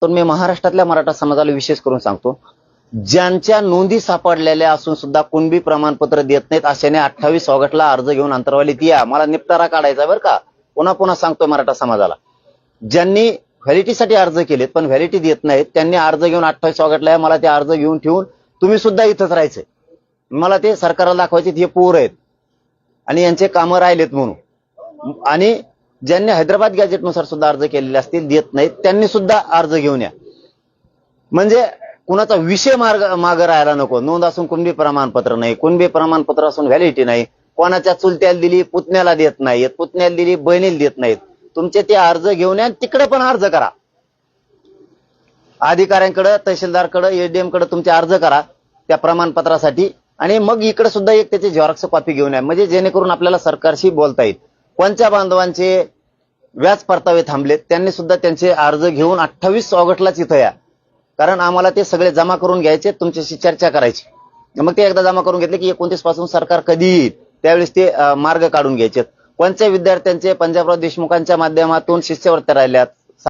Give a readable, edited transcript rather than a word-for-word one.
तर मी महाराष्ट्रातल्या मराठा समाजाला विशेष करून सांगतो, ज्यांच्या नोंदी सापडलेल्या असून सुद्धा कुणबी प्रमाणपत्र देत नाहीत अशाने 28 ऑगस्टला अर्ज घेऊन अंतरवालीत या. मला निपटारा काढायचा बरं का. पुन्हा पुन्हा सांगतोय मराठा समाजाला, ज्यांनी व्हॅलिटीसाठी अर्ज केलेत पण व्हॅलिटी देत नाहीत त्यांनी अर्ज घेऊन 28 ऑगस्टला या. मला ते अर्ज घेऊन ठेवून तुम्ही सुद्धा इथंच राहायचंय. मला ते सरकारला दाखवायचे हे पोर आहेत आणि यांचे कामं राहिलेत म्हणून. आणि ज्यांनी हैदराबाद गॅजेटनुसार सुद्धा अर्ज केलेले असतील देत नाहीत त्यांनी सुद्धा अर्ज घेऊन या. म्हणजे कुणाचा विषय मागे राहायला नको. नोंद असून कुणबी प्रमाणपत्र नाही, कुणबी प्रमाणपत्र असून व्हॅलिटी नाही, कोणाच्या चुलत्याला दिली पुतण्याला देत नाहीत, पुतण्याला दिली बहिणीला देत नाहीत. तुमचे ते अर्ज घेऊन या, तिकडे पण अर्ज करा. अधिकाऱ्यांकडे, तहसीलदारकडे, एसडीएम कडे तुमचे अर्ज करा त्या प्रमाणपत्रासाठी आणि मग इकडे सुद्धा एक त्याची झेरॉक्स कॉपी घेऊन या. म्हणजे जेणेकरून आपल्याला सरकारशी बोलता येईल. कोणत्या बांधवांचे व्याज परतावे थांबलेत त्यांनी सुद्धा त्यांचे अर्ज घेऊन 28 ऑगस्टलाच इथं या. कारण आम्हाला ते सगळे जमा करून घ्यायचे, तुमच्याशी चर्चा करायची. मग ते एकदा जमा करून घेतले की 29 पासून सरकार कधी येईल त्यावेळेस ते मार्ग काढून घ्यायचे. कोणत्या विद्यार्थ्यांचे पंजाबराव देशमुखांच्या माध्यमातून शिष्यवृत्त्या राहिल्यात,